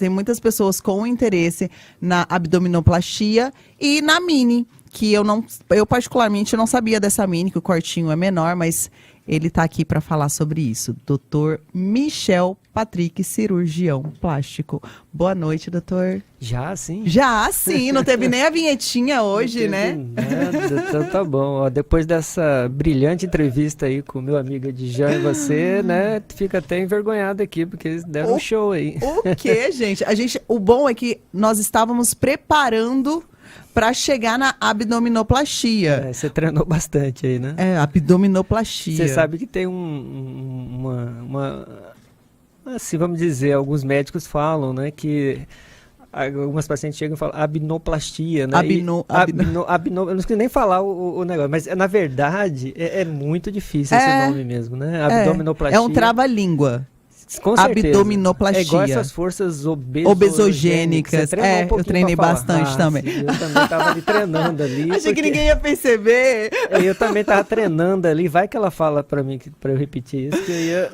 tem muitas pessoas com interesse na abdominoplastia e na mini, que eu particularmente não sabia dessa mini, que o cortinho é menor, mas ele está aqui para falar sobre isso. Dr. Michel Patrick, cirurgião plástico. Boa noite, doutor. Já sim? Já sim, não teve nem a vinhetinha hoje, né? Nada, então tá bom. Ó, depois dessa brilhante entrevista aí com o meu amigo Edjan e você, né, fica até envergonhado aqui, porque eles deram um show aí. O quê, gente? O bom é que nós estávamos preparando para chegar na abdominoplastia. Você treinou bastante aí, né? Abdominoplastia. Você sabe que tem assim, vamos dizer, alguns médicos falam, né, que algumas pacientes chegam e falam abnoplastia, né? Eu não sei nem falar o negócio, mas na verdade é muito difícil esse nome mesmo, né? Abdominoplastia. É um trava-língua. Com certeza. Abdominoplastia. É igual essas forças obesogênicas. Eu treinei bastante também. Sim, eu também estava ali treinando ali. Achei que ninguém ia perceber. Eu também estava treinando ali. Vai que ela fala para mim, para eu repetir isso, que eu ia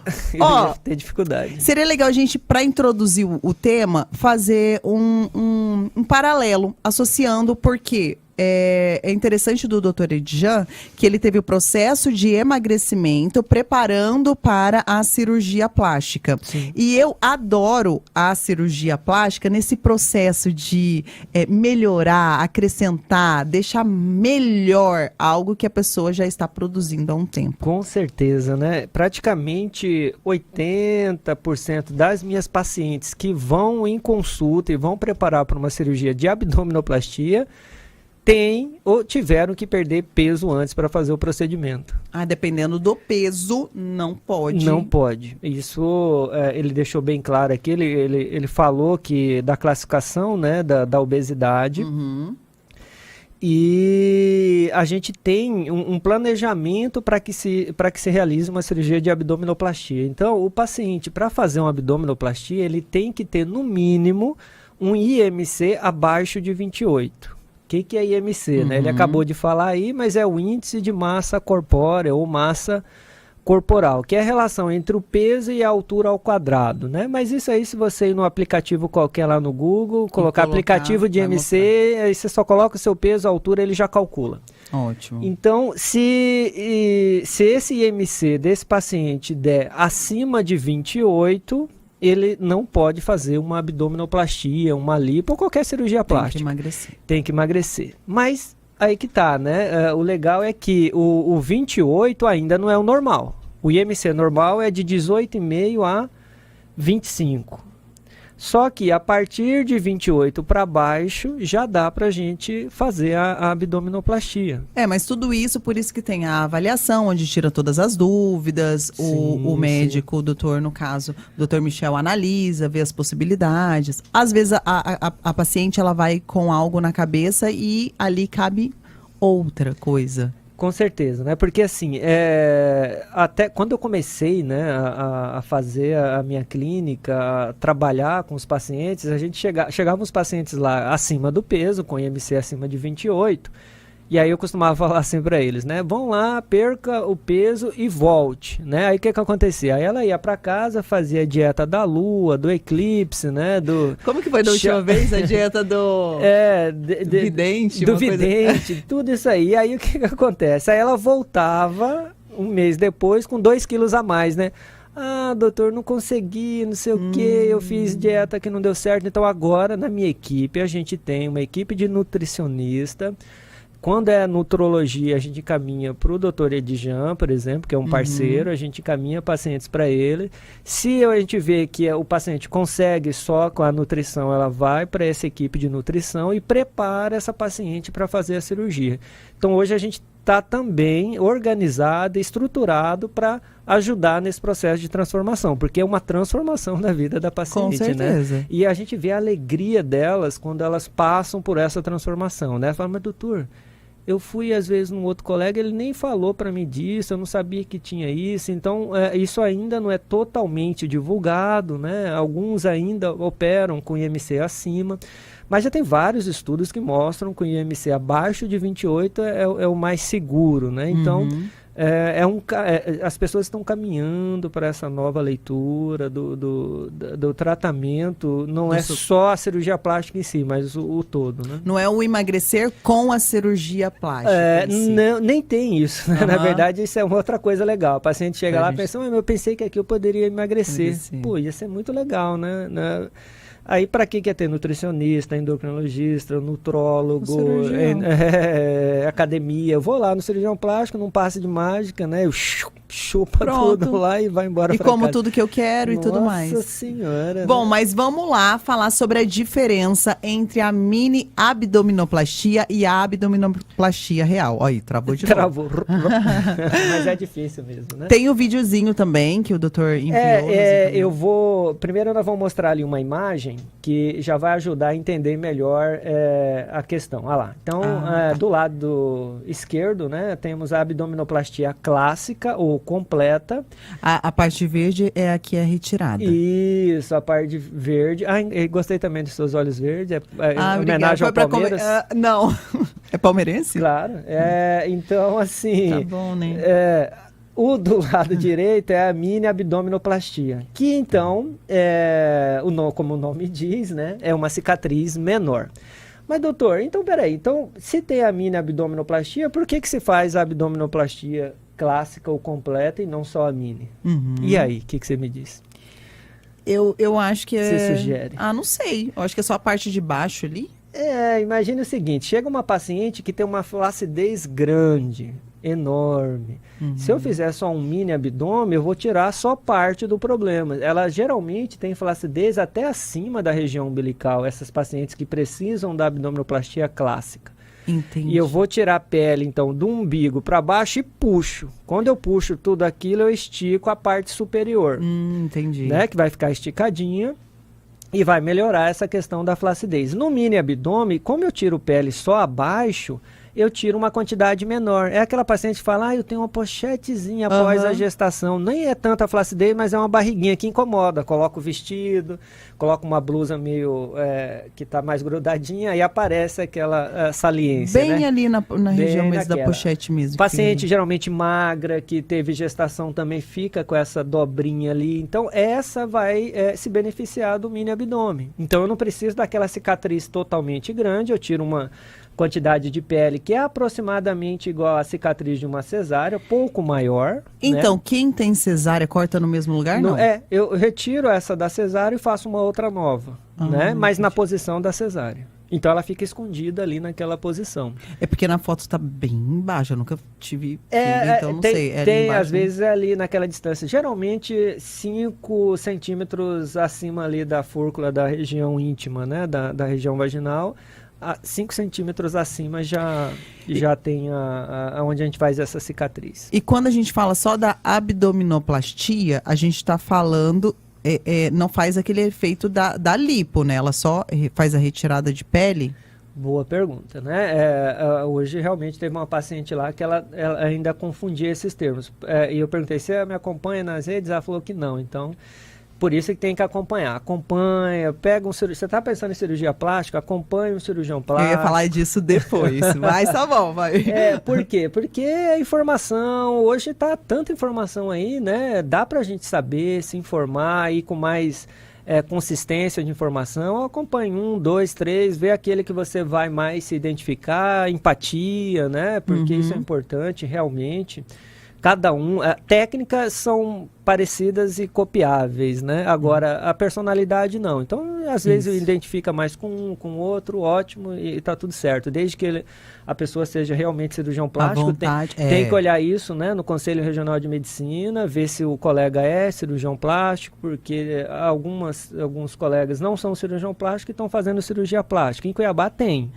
ter dificuldade. Seria legal a gente, para introduzir o tema, fazer um paralelo, associando, porque é interessante do Dr. Edjan que ele teve o processo de emagrecimento preparando para a cirurgia plástica. Sim. E eu adoro a cirurgia plástica nesse processo de melhorar, acrescentar, deixar melhor algo que a pessoa já está produzindo há um tempo. Com certeza, né? Praticamente 80% das minhas pacientes que vão em consulta e vão preparar para uma cirurgia de abdominoplastia ou tiveram que perder peso antes para fazer o procedimento. Dependendo do peso, não pode. Não pode. Isso ele deixou bem claro aqui. Ele falou que da classificação, né, da obesidade. Uhum. E a gente tem um planejamento para que se realize uma cirurgia de abdominoplastia. Então, o paciente, para fazer uma abdominoplastia, ele tem que ter, no mínimo, um IMC abaixo de 28. O que é IMC? Né? Ele acabou de falar aí, mas é o índice de massa corpórea ou massa corporal, que é a relação entre o peso e a altura ao quadrado, né? Mas isso aí, se você ir no aplicativo qualquer lá no Google, colocar aplicativo de IMC, aí você só coloca o seu peso, a altura, ele já calcula. Ótimo. Então, se esse IMC desse paciente der acima de 28, ele não pode fazer uma abdominoplastia, uma lipo ou qualquer cirurgia plástica. Tem que emagrecer. Mas aí que tá, né? O legal é que o 28 ainda não é o normal. O IMC normal é de 18,5 a 25. Só que a partir de 28 para baixo já dá para a gente fazer a abdominoplastia. Mas tudo isso, por isso que tem a avaliação, onde tira todas as dúvidas, o médico, o doutor, no caso, o doutor Michel analisa, vê as possibilidades. Às vezes a paciente ela vai com algo na cabeça e ali cabe outra coisa. Com certeza, né? Porque assim, até quando eu comecei, né, a fazer a minha clínica, a trabalhar com os pacientes, a gente chegavam os pacientes lá acima do peso, com IMC acima de 28, e aí eu costumava falar assim para eles, né? Vão lá, perca o peso e volte, né? Aí o que acontecia? Aí ela ia para casa, fazia a dieta da lua, do eclipse, né? Como que foi da última vez a dieta do vidente? Do vidente, tudo isso aí. E aí o que acontece? Aí ela voltava um mês depois com 2 quilos a mais, né? Doutor, não consegui, não sei o que, eu fiz dieta que não deu certo. Então agora na minha equipe a gente tem uma equipe de nutricionista. Quando é nutrologia, a gente caminha para o Dr. Edjan, por exemplo, que é um parceiro, a gente caminha pacientes para ele. Se a gente vê que o paciente consegue só com a nutrição, ela vai para essa equipe de nutrição e prepara essa paciente para fazer a cirurgia. Então hoje a gente está também organizado, estruturado para ajudar nesse processo de transformação, porque é uma transformação da vida da paciente, com certeza, né? E a gente vê a alegria delas quando elas passam por essa transformação, né? Fala, mas doutor, eu fui às vezes num outro colega, ele nem falou para mim disso, eu não sabia que tinha isso, então isso ainda não é totalmente divulgado, né? Alguns ainda operam com IMC acima, mas já tem vários estudos que mostram que o IMC abaixo de 28 é o mais seguro, né? Então, As pessoas estão caminhando para essa nova leitura do tratamento, não é só a cirurgia plástica em si, mas o todo, né? Não é o emagrecer com a cirurgia plástica em si. Não, nem tem isso, né? Na verdade, isso é uma outra coisa legal. O paciente chega lá e pensa, eu pensei que aqui eu poderia emagrecer. Pô, ia ser muito legal, né? Aí, para que é ter nutricionista, endocrinologista, nutrólogo, academia? Eu vou lá no cirurgião plástico, num passe de mágica, né? Eu chupa tudo lá e vai embora pra casa. E como tudo que eu quero e tudo mais. Nossa Senhora. Bom, mas vamos lá falar sobre a diferença entre a mini abdominoplastia e a abdominoplastia real. Olha aí, travou de novo. Travou. Mas é difícil mesmo, né? Tem o videozinho também que o doutor enviou. Primeiro nós vamos mostrar ali uma imagem que já vai ajudar a entender melhor a questão. Olha lá. Então, do lado esquerdo, né, temos a abdominoplastia clássica ou completa. A parte verde é a que é retirada. Isso, a parte verde. Gostei também dos seus olhos verdes. Homenagem ao Palmeiras. Não. É palmeirense? Claro. Então, assim... Tá bom, né? O do lado direito é a mini abdominoplastia, que então, como o nome diz, né, é uma cicatriz menor. Mas doutor, então peraí, se tem a mini abdominoplastia, por que se faz a abdominoplastia clássica ou completa e não só a mini? Uhum. E aí, o que você me diz? Eu acho que Você sugere? Não sei, eu acho que é só a parte de baixo ali. Imagine o seguinte, chega uma paciente que tem uma flacidez grande, enorme. Uhum. Se eu fizer só um mini abdômen, eu vou tirar só parte do problema. Ela geralmente tem flacidez até acima da região umbilical, essas pacientes que precisam da abdominoplastia clássica. Entendi. E eu vou tirar a pele, então, do umbigo para baixo e puxo. Quando eu puxo tudo aquilo, eu estico a parte superior. Entendi. Né, que vai ficar esticadinha. E vai melhorar essa questão da flacidez. No mini abdômen, como eu tiro pele só abaixo, eu tiro uma quantidade menor. É aquela paciente que fala, eu tenho uma pochetezinha após a gestação. Nem é tanta flacidez, mas é uma barriguinha que incomoda. Coloca o vestido, coloca uma blusa meio que está mais grudadinha, aí aparece aquela saliência. Bem, né? Ali na região mesmo da pochete mesmo. Paciente geralmente magra, que teve gestação também fica com essa dobrinha ali. Então, essa vai se beneficiar do mini abdômen. Então, eu não preciso daquela cicatriz totalmente grande, eu tiro uma quantidade de pele que é aproximadamente igual à cicatriz de uma cesárea, pouco maior. Então, né? Quem tem cesárea corta no mesmo lugar, não? Eu retiro essa da cesárea e faço uma outra nova, né? Mas na posição da cesárea. Então ela fica escondida ali naquela posição. É porque na foto está bem embaixo, eu nunca tive filho, então não sei. Tem às vezes ali naquela distância, geralmente 5 centímetros acima ali da fúrcula da região íntima, né? Da região vaginal. 5 centímetros acima já tem onde a gente faz essa cicatriz. E quando a gente fala só da abdominoplastia, a gente está falando, não faz aquele efeito da lipo, né? Ela só faz a retirada de pele? Boa pergunta, né? Hoje realmente teve uma paciente lá que ela ainda confundia esses termos. E eu perguntei, você me acompanha nas redes? Ela falou que não, então... Por isso que tem que acompanhar. Acompanha, pega um cirurgião. Você está pensando em cirurgia plástica? Acompanha um cirurgião plástico. Eu ia falar disso depois, mas tá bom, vai. Por quê? Porque a informação, hoje tá tanta informação aí, né? Dá pra gente saber, se informar, ir com mais consistência de informação. Acompanhe 1, 2, 3, vê aquele que você vai mais se identificar, empatia, né? Porque isso é importante, realmente. Cada um, técnicas são parecidas e copiáveis, né? Agora, a personalidade não. Então, às vezes, identifica mais com um, com outro, ótimo, e tá tudo certo. Desde que a pessoa seja realmente cirurgião plástico, tem que olhar isso, né? No Conselho Regional de Medicina, ver se o colega é cirurgião plástico, porque alguns colegas não são cirurgião plástico e estão fazendo cirurgia plástica. Em Cuiabá tem.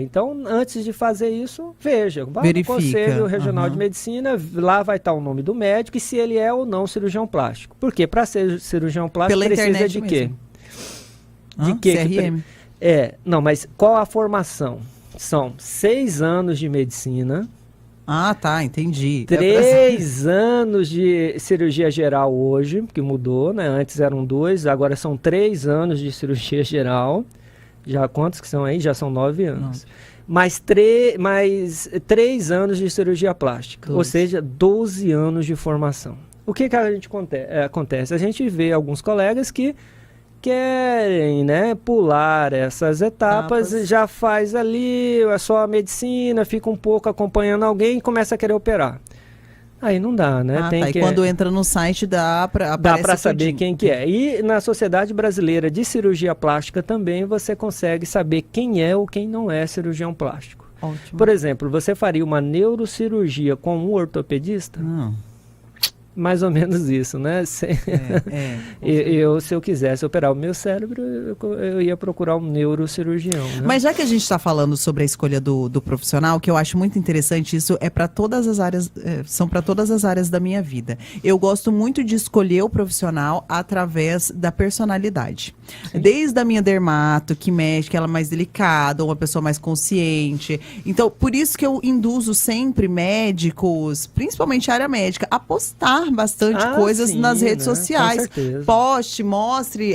Então, antes de fazer isso, veja. Vá no Conselho Regional de Medicina, lá vai estar o nome do médico e se ele é ou não cirurgião plástico. Por quê? Para ser cirurgião plástico precisa de quê? De quê? CRM. Não, mas qual a formação? São 6 anos de medicina. Tá, entendi. 3 anos de cirurgia geral hoje, que mudou, né? Antes eram 2, agora são 3 anos de cirurgia geral. Já quantos que são aí? Já são 9 anos. mais 3 anos de cirurgia plástica, ou seja, 12 anos de formação. O que a gente acontece? A gente vê alguns colegas que querem, né, pular essas etapas, já faz ali só a medicina, fica um pouco acompanhando alguém e começa a querer operar. Aí não dá, né? E quando entra no site dá para saber quem que é. E na Sociedade Brasileira de Cirurgia Plástica também você consegue saber quem é ou quem não é cirurgião plástico. Ótimo. Por exemplo, você faria uma neurocirurgia com um ortopedista? Não. Mais ou menos isso, né? Se eu quisesse operar o meu cérebro, eu ia procurar um neurocirurgião. Né? Mas já que a gente está falando sobre a escolha do profissional, que eu acho muito interessante, isso é para todas as áreas, são para todas as áreas da minha vida. Eu gosto muito de escolher o profissional através da personalidade. Sim. Desde a minha dermato, que mexe, que ela é mais delicada, uma pessoa mais consciente. Então, por isso que eu induzo sempre médicos, principalmente a área médica, a postar bastante coisas nas redes sociais. Poste, mostre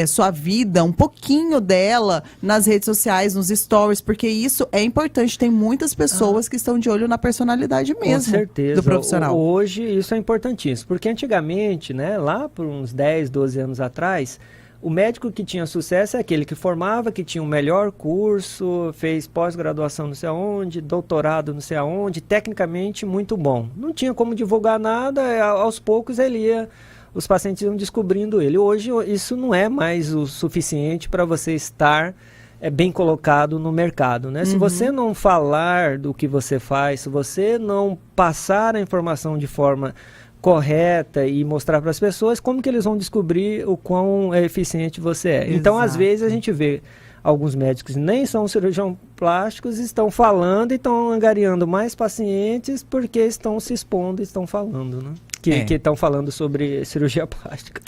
sua vida, um pouquinho dela nas redes sociais, nos stories, porque isso é importante. Tem muitas pessoas que estão de olho na personalidade mesmo do profissional. Hoje isso é importantíssimo, porque antigamente, né, lá por uns 10, 12 anos atrás, o médico que tinha sucesso é aquele que formava, que tinha o melhor curso, fez pós-graduação não sei aonde, doutorado não sei aonde, tecnicamente muito bom. Não tinha como divulgar nada, aos poucos os pacientes iam descobrindo ele. Hoje isso não é mais o suficiente para você estar bem colocado no mercado, né? Se você não falar do que você faz, se você não passar a informação de forma correta e mostrar para as pessoas, como que eles vão descobrir o quão eficiente você é. Exato. Então, às vezes, a gente vê alguns médicos, nem são cirurgiões plásticos, estão falando e estão angariando mais pacientes porque estão se expondo e estão falando, né? Que estão falando sobre cirurgia plástica.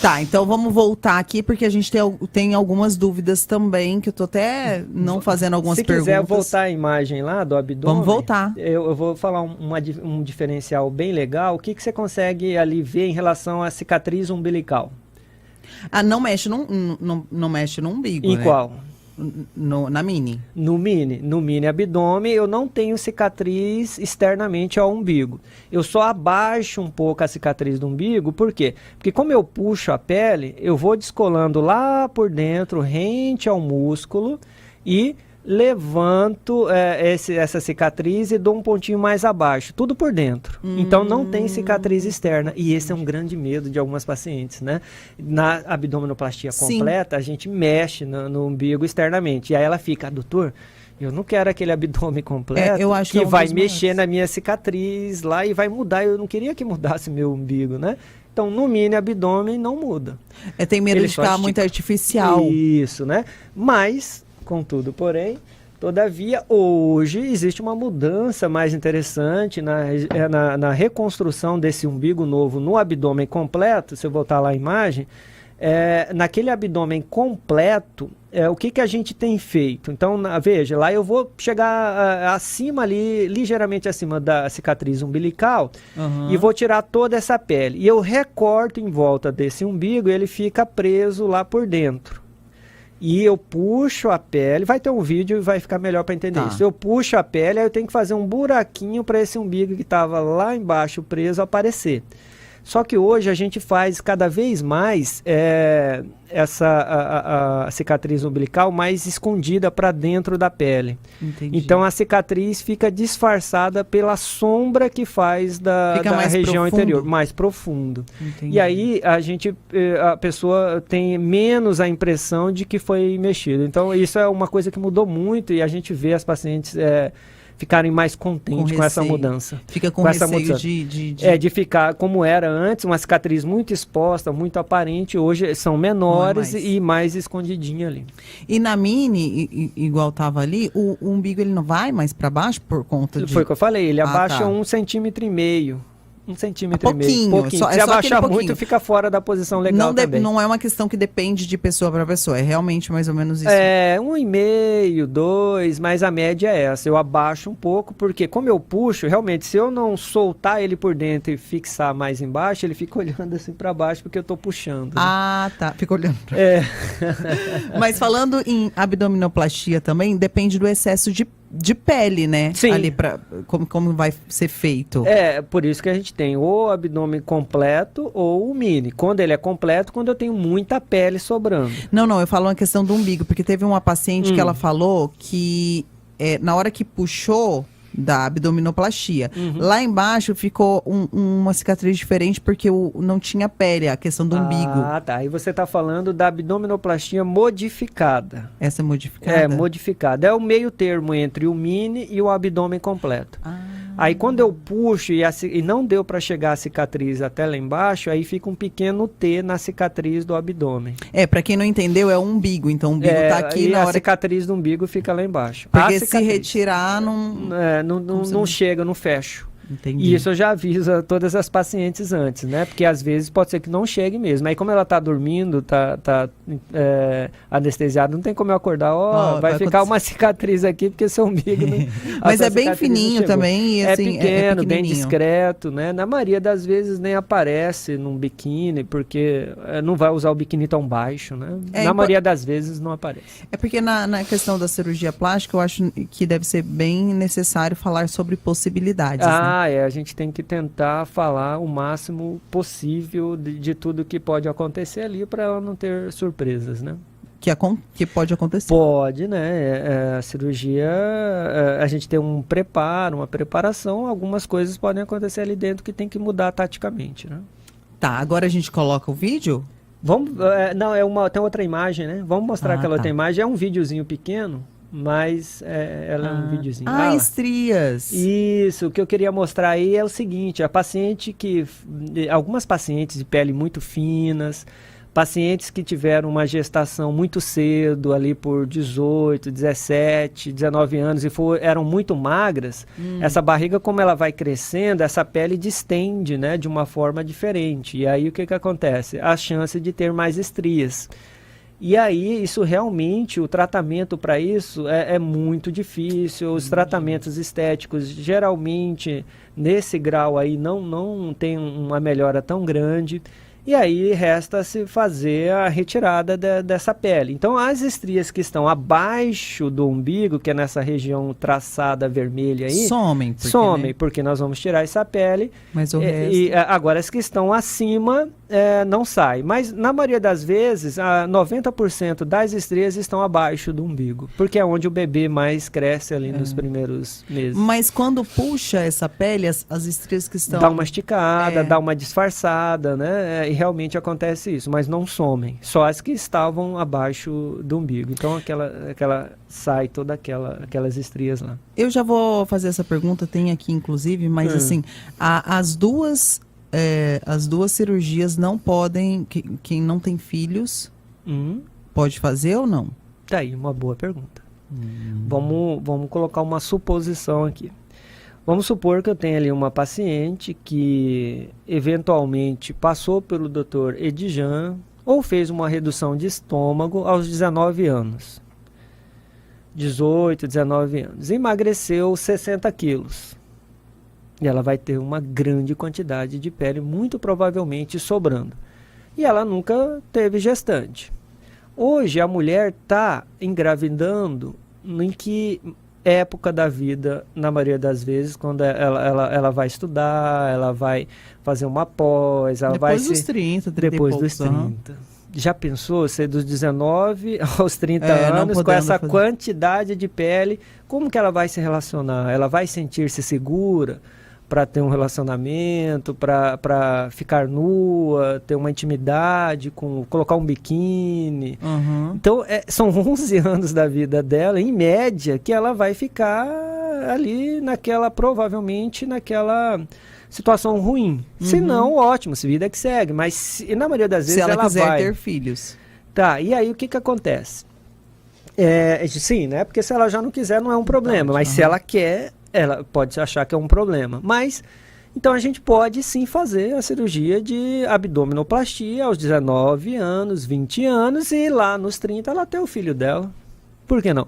Tá, então vamos voltar aqui, porque a gente tem algumas dúvidas também, que eu tô até não fazendo algumas perguntas. Se quiser voltar a imagem lá do abdômen... Vamos voltar. Eu vou falar um diferencial bem legal. O que você consegue ali ver em relação à cicatriz umbilical? Não mexe não mexe no umbigo, em né? Qual? Na mini. No mini abdômen, eu não tenho cicatriz externamente ao umbigo. Eu só abaixo um pouco a cicatriz do umbigo, por quê? Porque como eu puxo a pele, eu vou descolando lá por dentro, rente ao músculo, e levanto essa cicatriz e dou um pontinho mais abaixo, tudo por dentro. Então não tem cicatriz externa, e esse é um grande medo de algumas pacientes, né? Na abdominoplastia completa, a gente mexe no umbigo externamente, e aí ela fica, doutor, eu não quero aquele abdômen completo eu acho que vai mexer na minha cicatriz lá e vai mudar, eu não queria que mudasse meu umbigo, né? Então, no mini abdômen não muda. Tem medo de ficar muito artificial. Isso, né? Mas... Contudo, porém, todavia, hoje existe uma mudança mais interessante na reconstrução desse umbigo novo no abdômen completo. Se eu voltar lá à imagem, naquele abdômen completo, o que a gente tem feito? Então, veja, lá eu vou chegar acima ali, ligeiramente acima da cicatriz umbilical, e vou tirar toda essa pele. E eu recorto em volta desse umbigo e ele fica preso lá por dentro. E eu puxo a pele, vai ter um vídeo e vai ficar melhor para entender isso. Eu puxo a pele, aí eu tenho que fazer um buraquinho para esse umbigo que estava lá embaixo preso aparecer. Só que hoje a gente faz cada vez mais a cicatriz umbilical mais escondida para dentro da pele. Entendi. Então a cicatriz fica disfarçada pela sombra que faz da região interior, mais profundo. Entendi. E aí a pessoa tem menos a impressão de que foi mexido. Então isso é uma coisa que mudou muito e a gente vê as pacientes ficarem mais contentes com essa mudança. Fica com receio de ficar como era antes, uma cicatriz muito exposta, muito aparente, hoje são menores e mais escondidinha ali. E na mini, igual estava ali, o umbigo ele não vai mais para baixo por conta de... Foi o que eu falei, ele abaixa 1,5 cm. 1,5 centímetro. Pouquinho. Se Só abaixar aquele muito, pouquinho. fica fora da posição legal também. Não é uma questão que depende de pessoa para pessoa, é realmente mais ou menos isso. 1,5, 2, mas a média é essa. Eu abaixo um pouco, porque como eu puxo, realmente, se eu não soltar ele por dentro e fixar mais embaixo, ele fica olhando assim para baixo, porque eu tô puxando. Né? Ah, tá. Fica olhando. Mas falando em abdominoplastia também, depende do excesso de pele, né? Sim. Ali como vai ser feito. Por isso que a gente tem o abdômen completo ou o mini. Quando ele é completo, quando eu tenho muita pele sobrando. Não, eu falo uma questão do umbigo, porque teve uma paciente que ela falou que na hora que puxou da abdominoplastia, lá embaixo ficou uma cicatriz diferente porque não tinha pele, a questão do umbigo. Ah, tá. Aí você está falando da abdominoplastia modificada. Essa é modificada? É, modificada. É o meio termo entre o mini e o abdômen completo. Aí quando eu puxo e não deu para chegar a cicatriz até lá embaixo, aí fica um pequeno T na cicatriz do abdômen. Para quem não entendeu, é o umbigo. Então o umbigo tá aqui na hora. A cicatriz do umbigo fica lá embaixo. Porque se retirar, não chega, não fecho. Entendi. E isso eu já aviso a todas as pacientes antes, né? Porque às vezes pode ser que não chegue mesmo. Aí como ela tá dormindo, tá anestesiada, não tem como eu acordar, vai ficar uma cicatriz aqui, porque seu umbigo não... Mas é bem fininho também. E, assim, pequeno, bem discreto, né? Na maioria das vezes nem aparece num biquíni, porque não vai usar o biquíni tão baixo, né? Na maioria das vezes não aparece. É porque na questão da cirurgia plástica, eu acho que deve ser bem necessário falar sobre possibilidades, né? A gente tem que tentar falar o máximo possível de tudo que pode acontecer ali para ela não ter surpresas, né? Que pode acontecer. Pode, né? A cirurgia, a gente tem um preparo, uma preparação, algumas coisas podem acontecer ali dentro que tem que mudar taticamente, né? Tá, agora a gente coloca o vídeo? Vamos, tem outra imagem, né? Vamos mostrar aquela outra imagem, é um videozinho pequeno. Mas ela é um videozinho. Estrias. Isso, o que eu queria mostrar aí é o seguinte, algumas pacientes de pele muito finas, pacientes que tiveram uma gestação muito cedo, ali por 18, 17, 19 anos e eram muito magras, essa barriga, como ela vai crescendo, essa pele distende, né, de uma forma diferente. E aí o que acontece? A chance de ter mais estrias. E aí, isso realmente, o tratamento para isso é muito difícil. Os tratamentos estéticos, geralmente, nesse grau aí, não tem uma melhora tão grande. E aí, resta-se fazer a retirada dessa pele. Então, as estrias que estão abaixo do umbigo, que é nessa região traçada vermelha aí... Somem, porque nós vamos tirar essa pele. Mas o resto... Agora, as que estão acima... não sai, mas na maioria das vezes 90% das estrias estão abaixo do umbigo, porque é onde o bebê mais cresce ali nos primeiros meses. Mas quando puxa essa pele, as estrias que estão... Dá uma esticada, dá uma disfarçada, né? E realmente acontece isso, mas não somem, só as que estavam abaixo do umbigo. Então sai toda aquelas estrias lá. Eu já vou fazer essa pergunta, tem aqui inclusive, mas assim, as duas cirurgias não podem, quem não tem filhos, pode fazer ou não? Tá aí, uma boa pergunta. Vamos colocar uma suposição aqui. Vamos supor que eu tenho ali uma paciente que eventualmente passou pelo Dr. Edijan ou fez uma redução de estômago aos 19 anos. 18, 19 anos. Emagreceu 60 quilos. E ela vai ter uma grande quantidade de pele, muito provavelmente sobrando. E ela nunca teve gestante. Hoje a mulher está engravidando em que época da vida, na maioria das vezes, quando ela vai estudar, ela vai fazer uma pós, ela depois dos 30, depois dos 30. Já pensou ser dos 19 aos 30 anos com essa quantidade de pele? Como que ela vai se relacionar? Ela vai sentir-se segura para ter um relacionamento, para ficar nua, ter uma intimidade, colocar um biquíni. Então, são 11 anos da vida dela, em média, que ela vai ficar ali provavelmente naquela situação ruim. Se não, ótimo, se vida que segue. Mas na maioria das vezes ela quiser vai ter filhos. Tá, e aí o que acontece? Sim, né? Porque se ela já não quiser, não é um problema. Mas se ela quer, ela pode achar que é um problema. Mas Então a gente pode sim fazer a cirurgia de abdominoplastia aos 19 anos, 20 anos e lá nos 30 ela ter o filho dela. Por que não?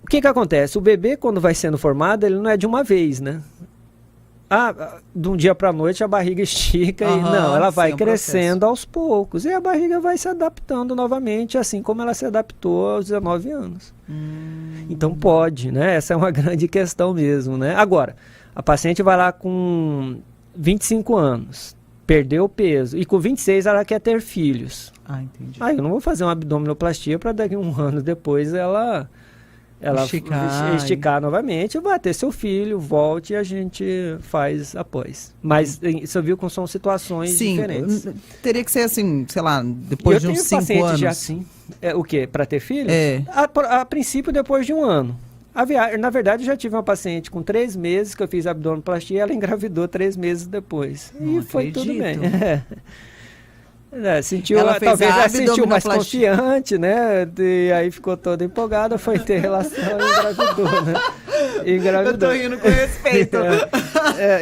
O que acontece? O bebê, quando vai sendo formado, ele não é de uma vez, né? De um dia para a noite a barriga estica e não, ela vai crescendo aos poucos e a barriga vai se adaptando novamente, assim como ela se adaptou aos 19 anos. Então pode, né? Essa é uma grande questão mesmo, né? Agora, a paciente vai lá com 25 anos, perdeu peso e com 26 ela quer ter filhos. Entendi. Eu não vou fazer uma abdominoplastia para daqui a um ano depois ela esticar novamente, vai ter seu filho, volte e a gente faz após. Mas você viu como são situações diferentes. Teria que ser assim, sei lá, depois de uns 5 anos. Eu tenho paciente já assim. O quê? Para ter filho? A princípio, depois de um ano. Na verdade, eu já tive uma paciente com 3 meses que eu fiz abdominoplastia e ela engravidou 3 meses depois. Não e foi acredito. Tudo bem. Talvez ela sentiu mais confiante, né? E aí ficou toda empolgada, foi ter relação e engravidou, né? Eu tô rindo com respeito.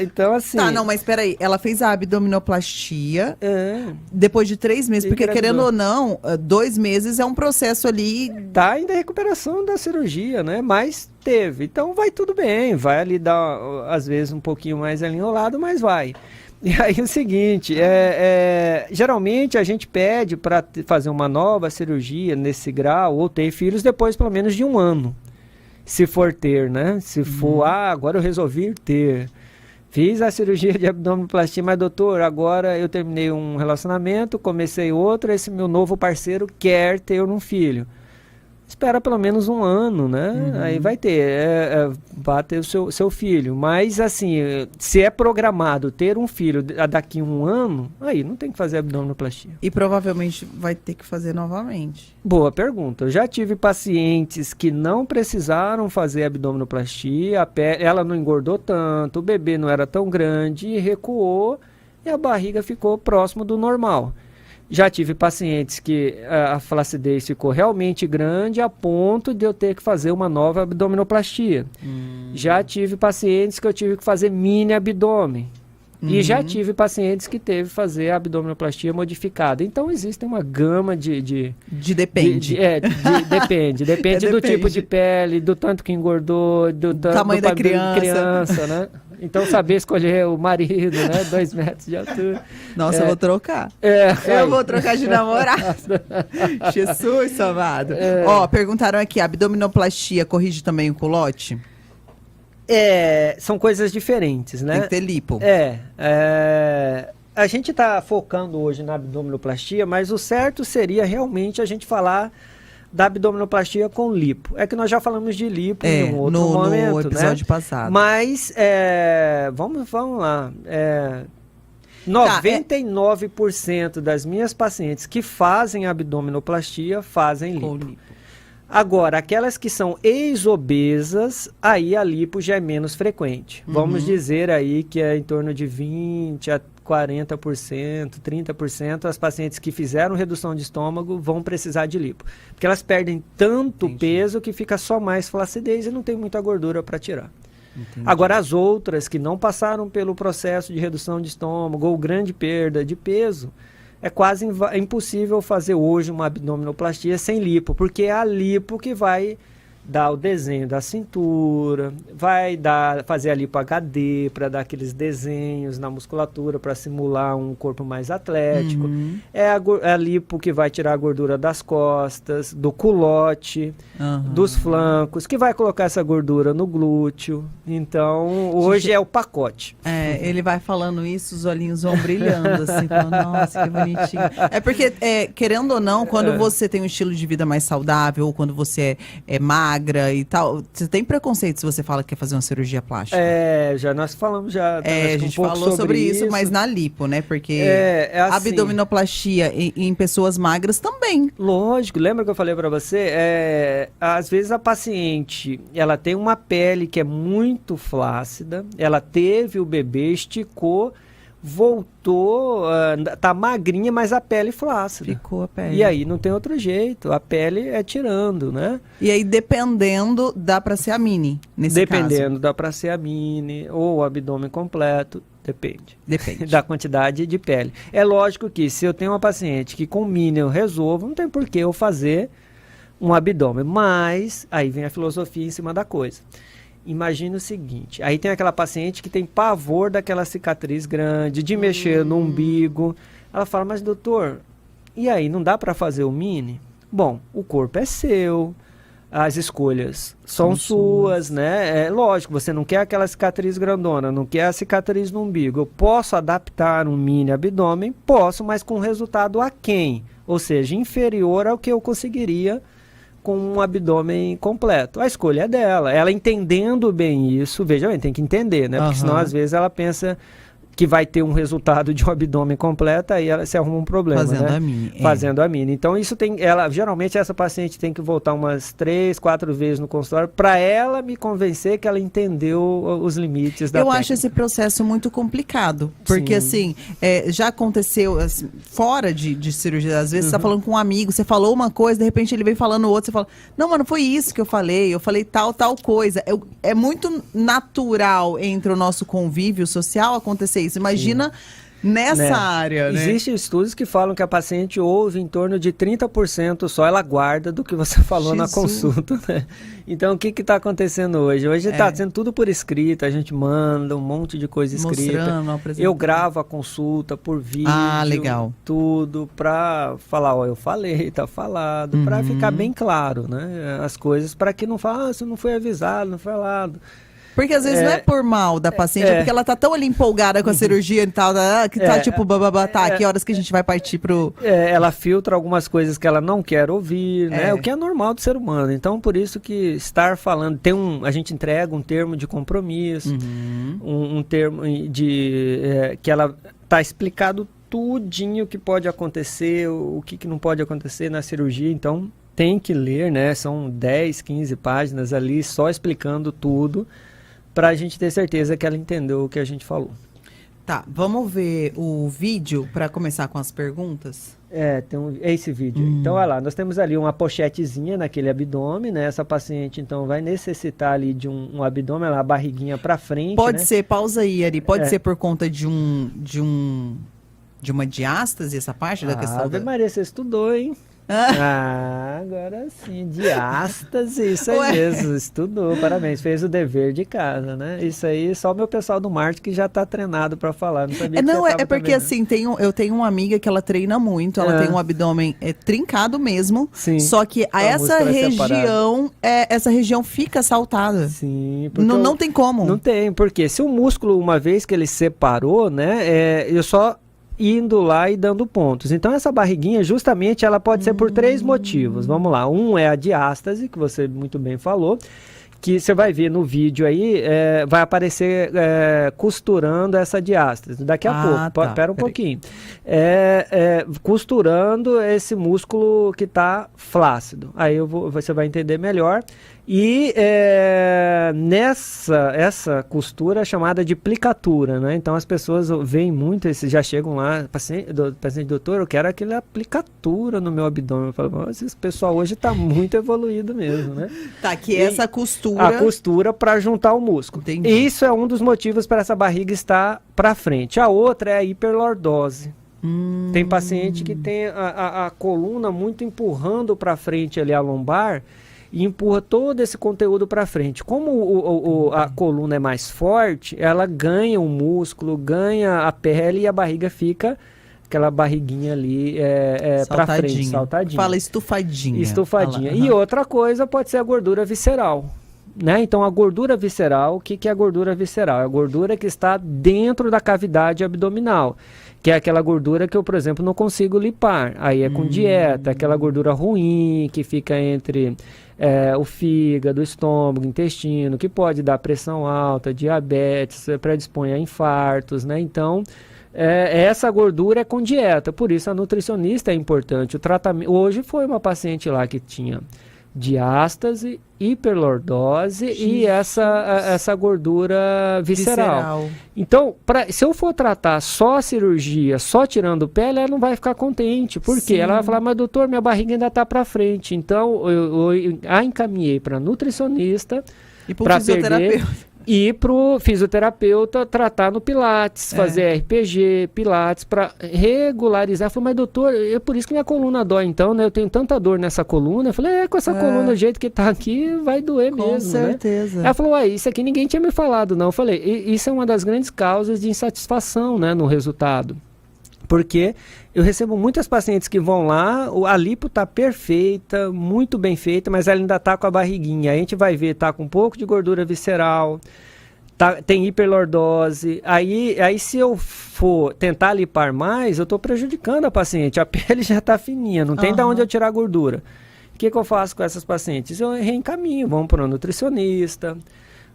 Então, assim... Tá, não, mas peraí. Ela fez a abdominoplastia depois de 3 meses, porque querendo ou não, 2 meses é um processo ali... Tá ainda em recuperação da cirurgia, né? Mas teve. Então vai tudo bem, vai ali dar, às vezes, um pouquinho mais alinholado, mas vai. E aí o seguinte, geralmente a gente pede para fazer uma nova cirurgia nesse grau ou ter filhos depois pelo menos de 1 ano, se for ter, né? Se for, agora eu resolvi ter. Fiz a cirurgia de abdominoplastia, mas doutor, agora eu terminei um relacionamento, comecei outro, esse meu novo parceiro quer ter um filho. Espera pelo menos 1 ano, né? Aí vai ter, vai ter o seu filho. Mas, assim, se é programado ter um filho daqui a 1 ano, aí não tem que fazer abdominoplastia. E provavelmente vai ter que fazer novamente. Boa pergunta. Eu já tive pacientes que não precisaram fazer abdominoplastia, ela não engordou tanto, o bebê não era tão grande, e recuou e a barriga ficou próximo do normal. Já tive pacientes que a flacidez ficou realmente grande a ponto de eu ter que fazer uma nova abdominoplastia. Já tive pacientes que eu tive que fazer mini abdômen. E já tive pacientes que teve que fazer a abdominoplastia modificada. Então, existe uma gama de depende. Depende do tipo de pele, do tanto que engordou, do tamanho da criança, né? Então, saber escolher o marido, né? 2 metros de altura. Nossa, eu vou trocar. Eu vou trocar de namorado. Jesus, amado. Perguntaram aqui, a abdominoplastia corrige também o culote? São coisas diferentes, né? Tem que ter lipo. A gente está focando hoje na abdominoplastia, mas o certo seria realmente a gente falar da abdominoplastia com lipo. É que nós já falamos de lipo em um outro momento, no episódio passado. Mas, vamos lá. 99% das minhas pacientes que fazem abdominoplastia fazem lipo. Agora, aquelas que são ex-obesas, aí a lipo já é menos frequente. Vamos dizer aí que é em torno de 20% a 40%, 30%, as pacientes que fizeram redução de estômago vão precisar de lipo. Porque elas perdem tanto peso que fica só mais flacidez e não tem muita gordura para tirar. Agora, as outras que não passaram pelo processo de redução de estômago ou grande perda de peso, é quase impossível fazer hoje uma abdominoplastia sem lipo, porque é a lipo que vai dar o desenho da cintura, vai fazer a lipo HD para dar aqueles desenhos na musculatura para simular um corpo mais atlético. É a lipo que vai tirar a gordura das costas, do culote, dos flancos, que vai colocar essa gordura no glúteo. Então, hoje é o pacote. Ele vai falando isso, os olhinhos vão brilhando, assim, falando, nossa, que bonitinho. É porque, querendo ou não, quando você tem um estilo de vida mais saudável, ou quando você é magra e tal, você tem preconceito se você fala que quer fazer uma cirurgia plástica? Nós falamos já. A gente falou sobre isso, mas na lipo, né? Porque a abdominoplastia em pessoas magras também. Lógico, lembra que eu falei para você? Às vezes a paciente, ela tem uma pele que é muito flácida, ela teve o bebê, esticou, voltou, tá magrinha, mas a pele flácida. Ficou a pele. E aí não tem outro jeito, a pele é tirando, né? E aí, dependendo, dá para ser a mini, nesse caso. Dependendo, dá para ser a mini ou o abdômen completo. Depende. Depende. Da quantidade de pele. É lógico que se eu tenho uma paciente que com mini eu resolvo, não tem por que eu fazer um abdômen. Mas, aí vem a filosofia em cima da coisa. Imagina o seguinte, aí tem aquela paciente que tem pavor daquela cicatriz grande, de mexer no umbigo. Ela fala, mas doutor, e aí, não dá para fazer o mini? Bom, o corpo é seu, as escolhas são suas, né? É lógico, você não quer aquela cicatriz grandona, não quer a cicatriz no umbigo. Eu posso adaptar um mini abdômen? Posso, mas com resultado aquém, ou seja, inferior ao que eu conseguiria com um abdômen completo. A escolha é dela. Ela entendendo bem isso, veja bem, tem que entender, né? Porque senão às vezes ela pensa que vai ter um resultado de um abdômen completo, aí ela se arruma um problema, Fazendo né? a mini. Fazendo a mini. Então isso tem, geralmente essa paciente tem que voltar umas 3, 4 vezes no consultório para ela me convencer que ela entendeu os limites da técnica. Acho esse processo muito complicado, porque assim, já aconteceu assim, fora de cirurgia, às vezes você tá falando com um amigo, você falou uma coisa, de repente ele vem falando outra, você fala, não, mas não foi isso que eu falei tal coisa. É muito natural entre o nosso convívio social acontecer isso. Imagina nessa área, né? Existem estudos que falam que a paciente ouve em torno de 30% só, ela guarda do que você falou na consulta, né? Então, o que está acontecendo hoje? Hoje está sendo tudo por escrito, a gente manda um monte de coisa escrita. Eu gravo a consulta por vídeo, legal. Tudo, para falar, ó, eu falei, tá falado, para ficar bem claro, né? As coisas, para que não fale, você não foi avisado, não foi falado. Porque às vezes não é por mal da paciente, é porque ela tá tão ali empolgada com a cirurgia e tal, que tá tipo, que horas que a gente vai partir pro... ela filtra algumas coisas que ela não quer ouvir, né? O que é normal do ser humano. Então, por isso que estar falando, a gente entrega um termo de compromisso, um termo que ela tá explicado tudinho o que pode acontecer, o que não pode acontecer na cirurgia, então tem que ler, né? São 10, 15 páginas ali só explicando tudo, para a gente ter certeza que ela entendeu o que a gente falou. Tá, vamos ver o vídeo para começar com as perguntas? Tem esse vídeo. Então, olha lá, nós temos ali uma pochetezinha naquele abdômen, né? Essa paciente, então, vai necessitar ali de um abdômen, a barriguinha para frente, Pode né? ser, pausa aí, Ari, pode ser por conta de uma diástase, essa parte da questão Ave Maria, você estudou, hein? Agora sim, diástase, isso aí mesmo, estudou, parabéns, fez o dever de casa, né? Isso aí, só o meu pessoal do marketing que já tá treinado para falar, não sabia que porque também, assim, eu tenho uma amiga que ela treina muito, ela tem um abdômen trincado mesmo, só que essa região fica saltada. Sim, não tem como. Não tem, porque se o músculo, uma vez que ele separou, né, eu só indo lá e dando pontos. Então essa barriguinha justamente ela pode ser por 3 motivos. Vamos lá, um é a diástase, que você muito bem falou, que você vai ver no vídeo aí, vai aparecer costurando essa diástase. Daqui a pouco, espera um pouquinho. Costurando esse músculo que está flácido. Aí você vai entender melhor. E essa costura é chamada de plicatura, né? Então as pessoas veem muito, já chegam lá, paciente, doutor, eu quero aquela aplicatura no meu abdômen. Eu falo, nossa, esse pessoal hoje está muito evoluído mesmo, né? Tá, essa costura... A costura para juntar o músculo. Entendi. Isso é um dos motivos para essa barriga estar para frente. A outra é a hiperlordose. Tem paciente que tem a coluna muito empurrando para frente ali a lombar, e empurra todo esse conteúdo para frente. Como a coluna é mais forte, ela ganha o músculo, ganha a pele e a barriga fica aquela barriguinha ali para frente, saltadinha. Fala estufadinha. Estufadinha. Fala, e outra coisa pode ser a gordura visceral. Né? Então a gordura visceral, o que é a gordura visceral? É a gordura que está dentro da cavidade abdominal, que é aquela gordura que eu, por exemplo, não consigo lipar. Aí é com dieta, aquela gordura ruim que fica entre o fígado, o estômago, o intestino, que pode dar pressão alta, diabetes, predispõe a infartos, né? Então, essa gordura é com dieta, por isso a nutricionista é importante. O tratamento, hoje foi uma paciente lá que tinha diástase, hiperlordose e essa gordura visceral. Então, se eu for tratar só a cirurgia, só tirando pele, ela não vai ficar contente. Por quê? Ela vai falar, mas doutor, minha barriga ainda está para frente. Então, eu a encaminhei para nutricionista, e para fisioterapeuta. ir pro fisioterapeuta tratar no Pilates, fazer RPG, Pilates, para regularizar. Eu falei, mas doutor, é por isso que minha coluna dói então, né? Eu tenho tanta dor nessa coluna. Eu falei, com essa coluna do jeito que tá aqui, vai doer mesmo, Com certeza. Ela falou, isso aqui ninguém tinha me falado, não. Eu falei, isso é uma das grandes causas de insatisfação, né, no resultado. Porque eu recebo muitas pacientes que vão lá, a lipo está perfeita, muito bem feita, mas ela ainda está com a barriguinha. A gente vai ver, está com um pouco de gordura visceral, tem hiperlordose. Aí se eu for tentar lipar mais, eu estou prejudicando a paciente. A pele já está fininha, não tem de onde eu tirar a gordura. O que eu faço com essas pacientes? Eu reencaminho, vamos para um nutricionista,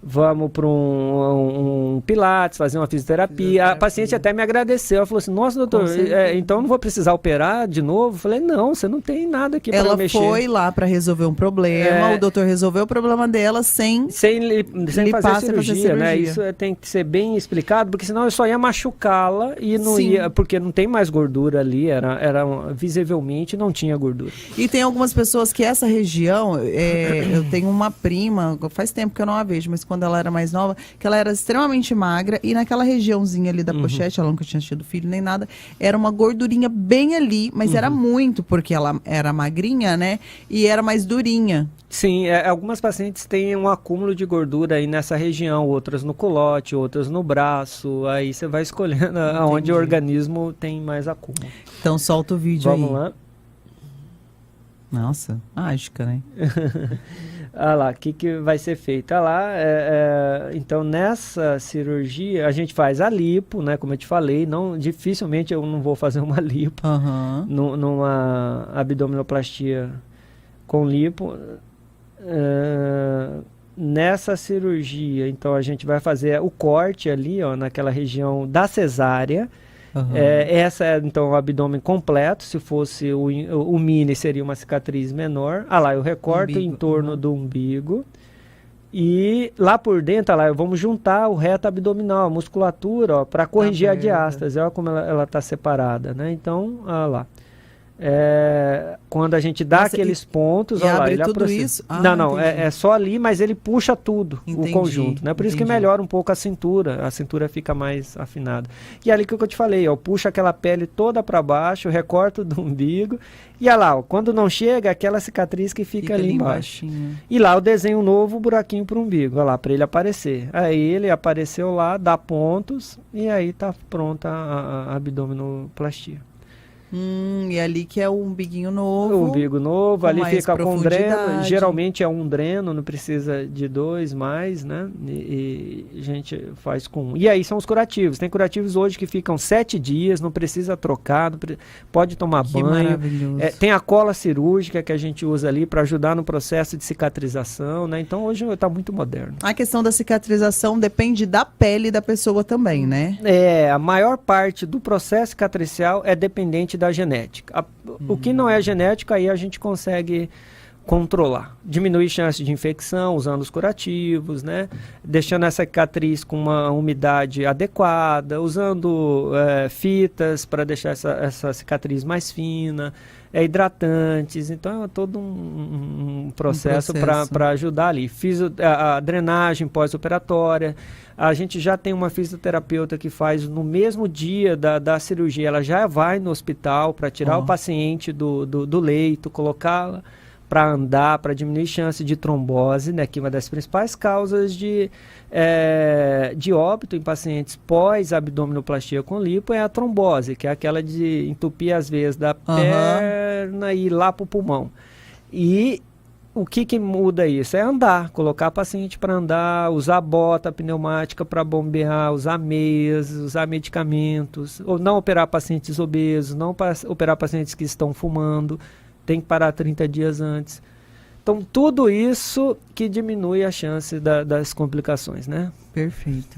vamos para um Pilates, fazer uma fisioterapia. A paciente até me agradeceu. Ela falou assim, nossa, doutor, então não vou precisar operar de novo? Eu falei, não, você não tem nada aqui para mexer. Ela foi lá para resolver um problema, o doutor resolveu o problema dela sem fazer cirurgia, né? Isso tem que ser bem explicado, porque senão eu só ia machucá-la e não ia, porque não tem mais gordura ali, visivelmente não tinha gordura. E tem algumas pessoas que essa região, eu tenho uma prima, faz tempo que eu não a vejo, mas quando ela era mais nova, que ela era extremamente magra e naquela regiãozinha ali da pochete, ela nunca tinha tido filho nem nada, era uma gordurinha bem ali, mas era muito, porque ela era magrinha, né? E era mais durinha. Sim, algumas pacientes têm um acúmulo de gordura aí nessa região, outras no culote, outras no braço, aí você vai escolhendo aonde o organismo tem mais acúmulo. Então solta o vídeo aí. Vamos lá. Nossa, mágica, né? Olha lá, o que vai ser feito? Olha lá, então nessa cirurgia a gente faz a lipo, né? Como eu te falei, dificilmente eu não vou fazer uma lipo numa abdominoplastia com lipo. Nessa cirurgia, então a gente vai fazer o corte ali, ó, naquela região da cesárea. Essa é então o abdômen completo. Se fosse o mini, seria uma cicatriz menor. Lá eu recorto em torno do umbigo. E lá por dentro, vamos juntar o reto abdominal, a musculatura, para corrigir a diástase. Olha como ela está separada, né? Então, lá. Quando a gente dá aqueles pontos, abre ele tudo aproxima. isso? Não, é só ali, mas ele puxa tudo, o conjunto, né? Por isso que melhora um pouco a cintura fica mais afinada. E ali que eu te falei, puxa aquela pele toda para baixo, recorto do umbigo, e olha lá, quando não chega, aquela cicatriz que fica ali embaixo. E lá eu desenho um novo buraquinho para o umbigo, olha lá, para ele aparecer. Aí ele apareceu lá, dá pontos, e aí tá pronta a abdominoplastia. E ali que é o umbiguinho novo. O umbigo novo, ali fica com dreno. Geralmente é um dreno, não precisa de dois mais, né? E a gente faz com um. E aí são os curativos. Tem curativos hoje que ficam 7 dias, não precisa trocar, pode tomar banho. Maravilhoso. Tem a cola cirúrgica que a gente usa ali para ajudar no processo de cicatrização, né? Então hoje está muito moderno. A questão da cicatrização depende da pele da pessoa também, né? A maior parte do processo cicatricial é dependente da genética. O que não é genético, aí a gente consegue controlar. Diminuir chance de infecção usando os curativos, né? Deixando essa cicatriz com uma umidade adequada, usando fitas para deixar essa cicatriz mais fina, hidratantes. Então é todo um processo para ajudar ali. Fiz a drenagem pós-operatória. A gente já tem uma fisioterapeuta que faz no mesmo dia da cirurgia. Ela já vai no hospital para tirar o paciente do leito, colocá-la para andar, para diminuir chance de trombose, né, que é uma das principais causas de óbito em pacientes pós-abdominoplastia com lipo é a trombose, que é aquela de entupir as veias da perna e ir lá para o pulmão. E o que muda isso? É andar, colocar paciente para andar, usar bota pneumática para bombear, usar meias, usar medicamentos, ou não operar pacientes obesos, não operar pacientes que estão fumando, tem que parar 30 dias antes. Então, tudo isso que diminui a chance das complicações, né? Perfeito.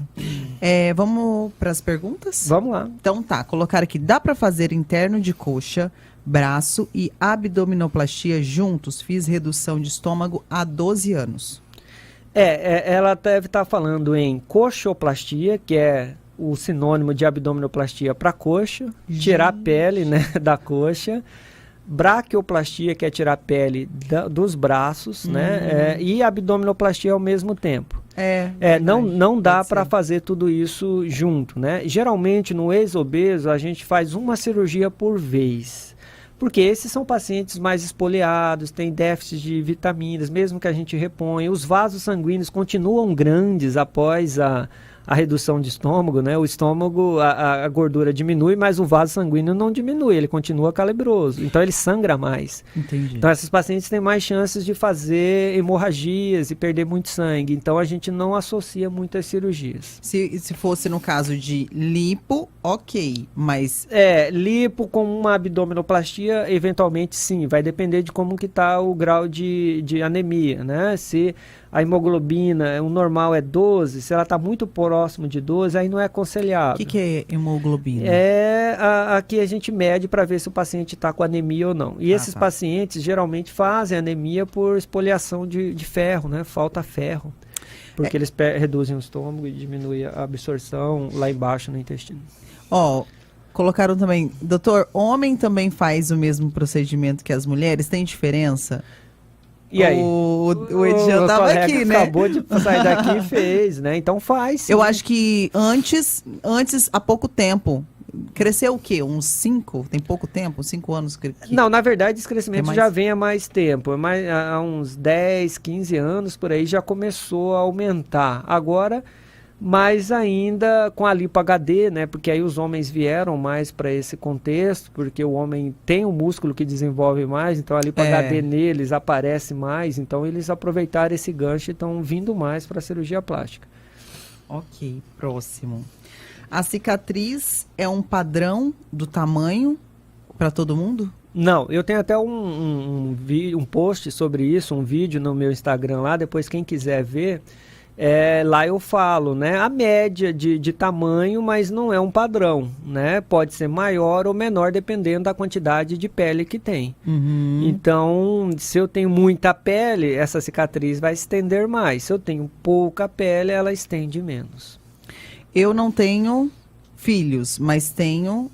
Vamos para as perguntas? Vamos lá. Então colocar aqui, dá para fazer interno de coxa, braço e abdominoplastia juntos? Fiz redução de estômago há 12 anos. Ela deve estar falando em coxoplastia, que é o sinônimo de abdominoplastia para coxa, tirar a pele, né, da coxa. Braquioplastia, que é tirar a pele dos braços, né? E abdominoplastia ao mesmo tempo. Não dá Pode para ser. fazer tudo isso junto, né? Geralmente no ex-obeso a gente faz uma cirurgia por vez, porque esses são pacientes mais espoliados, têm déficit de vitaminas, mesmo que a gente reponha, os vasos sanguíneos continuam grandes após a redução de estômago, né? O estômago, a gordura diminui, mas o vaso sanguíneo não diminui, ele continua calibroso, então ele sangra mais. Entendi. Então, esses pacientes têm mais chances de fazer hemorragias e perder muito sangue. Então, a gente não associa muitas cirurgias. Se fosse no caso de lipo, ok, mas Lipo com uma abdominoplastia, eventualmente sim. Vai depender de como que está o grau de anemia, né? Se a hemoglobina, o normal é 12, se ela está muito próximo de 12, aí não é aconselhável. o que é hemoglobina? Aqui a gente mede para ver se o paciente está com anemia ou não. E esses pacientes geralmente fazem anemia por espoliação de ferro, né? Falta ferro. Porque eles reduzem o estômago e diminuem a absorção lá embaixo no intestino. Colocaram também, doutor, homem também faz o mesmo procedimento que as mulheres? Tem diferença? E aí? O Ed já estava aqui, né? Acabou de sair daqui e fez, né? Então faz. Sim. Eu acho que antes, há pouco tempo, cresceu o quê? Uns 5? Tem pouco tempo? 5 anos? Não, na verdade, esse crescimento mais? já vem há mais tempo. Há uns 10, 15 anos por aí já começou a aumentar. Agora, mais ainda com a lipo HD, né? Porque aí os homens vieram mais para esse contexto, porque o homem tem um músculo que desenvolve mais, então a lipo HD neles aparece mais, então eles aproveitaram esse gancho e estão vindo mais para a cirurgia plástica. Ok, próximo. A cicatriz é um padrão do tamanho para todo mundo? Não, eu tenho até um post sobre isso, um vídeo no meu Instagram lá, depois quem quiser ver, lá eu falo, né, a média de tamanho, mas não é um padrão, né, pode ser maior ou menor dependendo da quantidade de pele que tem. Então, se eu tenho muita pele, essa cicatriz vai estender mais, se eu tenho pouca pele, ela estende menos. Eu não tenho filhos, mas tenho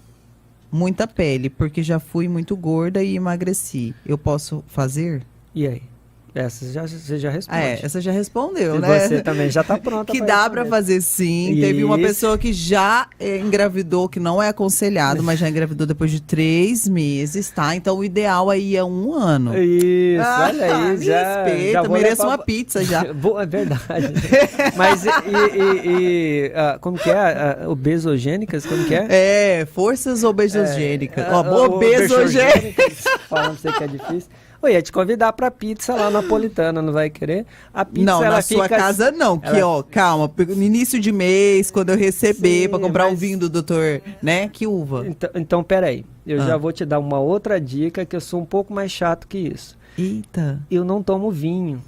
muita pele, porque já fui muito gorda e emagreci. Eu posso fazer? E aí? Essa você já responde. Essa já respondeu, e né? Você também já está pronta. Que dá para fazer sim. Isso. Teve uma pessoa que já engravidou, que não é aconselhado, mas já engravidou depois de 3 meses, tá? Então o ideal aí é 1 ano. Isso, olha aí. Já respeita, mereço uma pizza já. Boa, é verdade. Mas como que é? Obesogênicas, como que é? Forças obesogênicas. Obesogênicas. Falando pra você que é difícil. Eu ia te convidar pra pizza lá napolitana, não vai querer? A pizza, não, ela na sua casa não, que calma, no início de mês, quando eu receber pra comprar o vinho do doutor, né, que uva. Então peraí, eu já vou te dar uma outra dica que eu sou um pouco mais chato que isso. Eita. Eu não tomo vinho,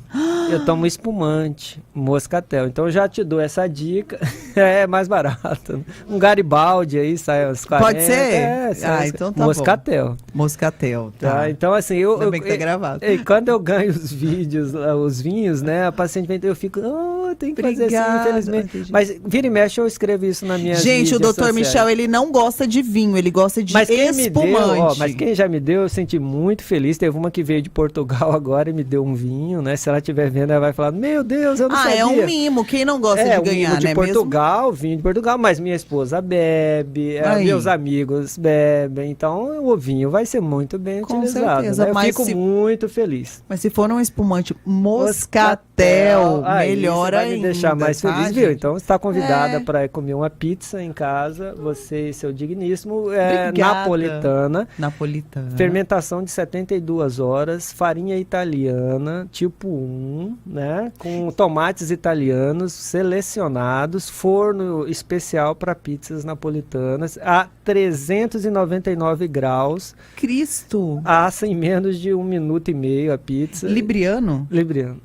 eu tomo espumante, moscatel. Então eu já te dou essa dica, é mais barato. Um Garibaldi aí sai uns 40. Pode ser? Então tá moscatel. Bom. Moscatel, tá. Então assim, Ainda bem que tá gravado. Quando eu ganho os vídeos, os vinhos, né, a paciente vem, eu fico, tem que fazer assim, infelizmente. Mas vira e mexe eu escrevo isso na minha Gente, o doutor Michel, ele não gosta de vinho, ele gosta de espumante. Mas quem já me deu, eu senti muito feliz. Teve uma que veio de Portugal agora e me deu um vinho, né? Se ela estiver vendo, ela vai falar, meu Deus, eu não sabia. É um mimo, quem não gosta de ganhar, vinho de né? Portugal, vinho de Portugal, mas minha esposa bebe, meus amigos bebem, então o vinho vai ser muito bem utilizado. Certeza, né? Eu fico muito feliz. Mas se for um espumante moscatel, melhor vai ainda. Me deixar mais feliz, gente? Viu? Então você está convidada para comer uma pizza em casa, você e seu digníssimo, napolitana. Fermentação de 72 horas, farinha italiana, tipo 1, né? Com tomates italianos selecionados, forno especial para pizzas napolitanas, a 399 graus. Cristo! Assa em menos de 1 minuto e meio a pizza. Libriano? Libriano.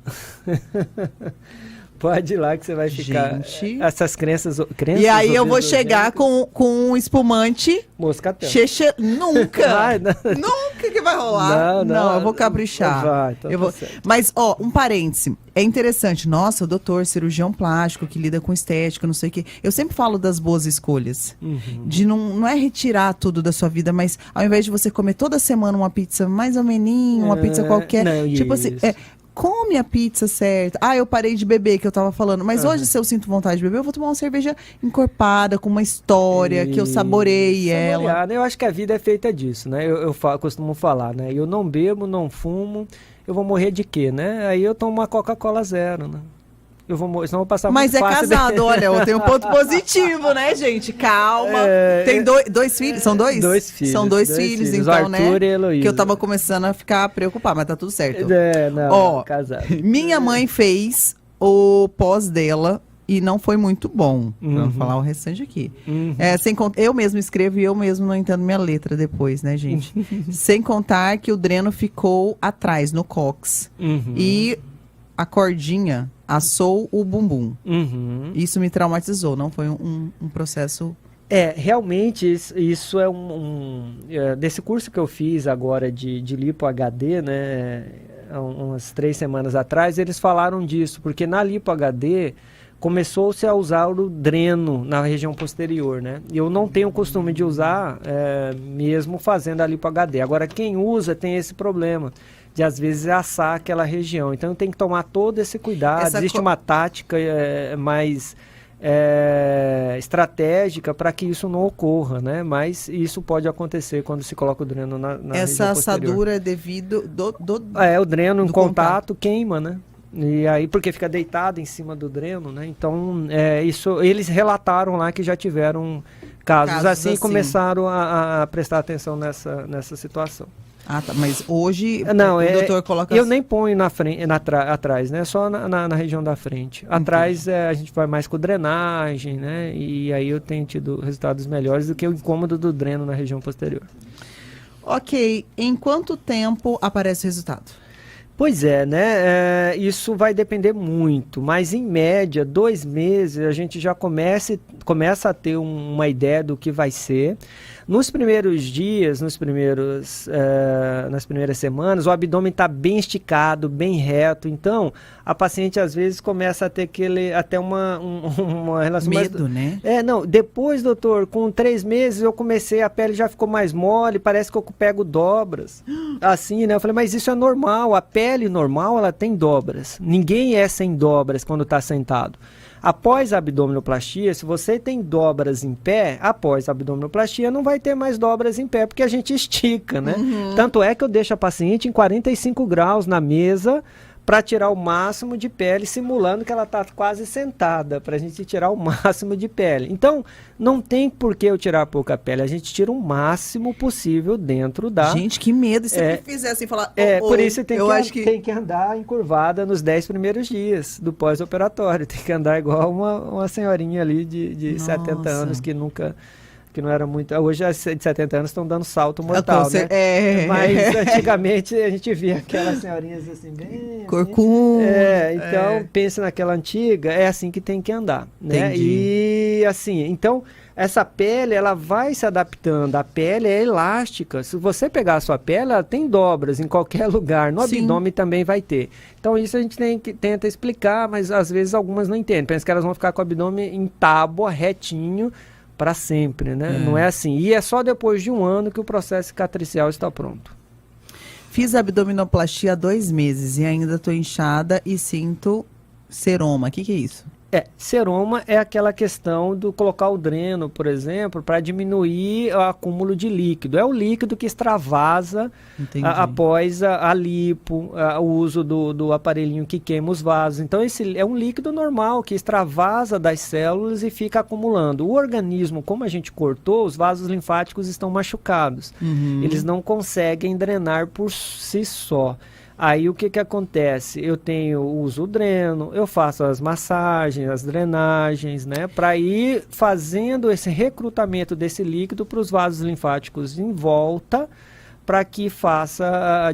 Pode ir lá que você vai ficar. Gente. Essas crenças e aí eu vou chegar com um espumante. Moscatel. Nunca! Nunca que vai rolar. Não, eu vou caprichar. Vai, então eu vou... Mas, um parêntese. É interessante. Nossa, o doutor, cirurgião plástico, que lida com estética, não sei o quê. Eu sempre falo das boas escolhas. De não é retirar tudo da sua vida, mas ao invés de você comer toda semana uma pizza mais ou menos, uma pizza qualquer. Não, tipo assim, come a pizza certa. Ah, eu parei de beber, que eu tava falando. Mas hoje, se eu sinto vontade de beber, eu vou tomar uma cerveja encorpada, com uma história, que eu saboreie ela. Saborear, né? Eu acho que a vida é feita disso, né? Eu costumo falar, né? Eu não bebo, não fumo, eu vou morrer de quê, né? Aí eu tomo uma Coca-Cola zero, né? Eu vou morrer, senão eu vou passar Mas muito é fácil. casado, olha, eu tenho um ponto positivo, né, gente? Calma. Tem dois filhos? São dois? Dois filhos. São dois filhos, então, Arthur né? e Heloísa. Que eu tava começando a ficar preocupada, mas tá tudo certo. Não, casado. Minha mãe fez o pós dela e não foi muito bom. Vamos falar o restante aqui. Eu mesmo escrevo e eu mesmo não entendo minha letra depois, né, gente? Sem contar que o dreno ficou atrás, no cox. E a cordinha assou o bumbum. Isso me traumatizou, não foi um processo... Realmente isso é desse curso que eu fiz agora de Lipo HD, né, umas 3 semanas atrás, eles falaram disso, porque na Lipo HD começou-se a usar o dreno na região posterior, né? Eu não tenho o costume de usar, mesmo fazendo a Lipo HD. Agora, quem usa tem esse problema de, às vezes, assar aquela região. Então, tem que tomar todo esse cuidado. Existe uma tática mais estratégica para que isso não ocorra, né? Mas isso pode acontecer quando se coloca o dreno na região posterior. Essa assadura é devido o dreno em contato queima, né? E aí, porque fica deitado em cima do dreno, né? Então, isso, eles relataram lá que já tiveram casos assim e começaram a prestar atenção nessa situação. Ah, tá. Mas hoje não, o doutor coloca... Eu nem ponho na frente, atrás, né? Só na região da frente. Atrás a gente vai mais com drenagem, né? E aí eu tenho tido resultados melhores do que o incômodo do dreno na região posterior. Ok. Em quanto tempo aparece o resultado? Pois é, né? Isso vai depender muito, mas em média, 2 meses a gente já começa a ter uma ideia do que vai ser. Nos primeiros dias, nas primeiras semanas, o abdômen está bem esticado, bem reto. Então, a paciente às vezes começa a ter até uma relação... Medo, né? Não. Depois, doutor, com 3 meses eu comecei, a pele já ficou mais mole, parece que eu pego dobras. Assim, né? Eu falei, mas isso é normal. A pele normal, ela tem dobras. Ninguém é sem dobras quando está sentado. Após a abdominoplastia, se você tem dobras em pé, após a abdominoplastia não vai ter mais dobras em pé, porque a gente estica, né? Tanto é que eu deixo a paciente em 45 graus na mesa para tirar o máximo de pele, simulando que ela está quase sentada, para a gente tirar o máximo de pele. Então, não tem por que eu tirar pouca pele, a gente tira o máximo possível dentro da... Gente, que medo, se eu fizesse falar... por isso tem que andar encurvada nos 10 primeiros dias do pós-operatório, tem que andar igual uma senhorinha ali de 70 anos que não era muito... Hoje as de 70 anos estão dando salto mortal, né? Mas antigamente a gente via aquelas senhorinhas assim, bem... Corcunda. Então, pensa naquela antiga, é assim que tem que andar, né? Entendi. E assim, então, essa pele, ela vai se adaptando. A pele é elástica. Se você pegar a sua pele, ela tem dobras em qualquer lugar. No abdômen também vai ter. Então, isso a gente tenta explicar, mas às vezes algumas não entendem. Pensa que elas vão ficar com o abdômen em tábua, retinho, para sempre, né? Não é assim. E é só depois de 1 ano que o processo cicatricial está pronto. Fiz abdominoplastia há 2 meses e ainda estou inchada e sinto seroma. O que é isso? Seroma é aquela questão do colocar o dreno, por exemplo, para diminuir o acúmulo de líquido. É o líquido que extravasa após a lipo, o uso do aparelhinho que queima os vasos. Então, esse é um líquido normal que extravasa das células e fica acumulando. O organismo, como a gente cortou, os vasos linfáticos estão machucados. Eles não conseguem drenar por si só. Aí o que acontece? Eu uso o dreno, eu faço as massagens, as drenagens, né? Para ir fazendo esse recrutamento desse líquido para os vasos linfáticos em volta, para que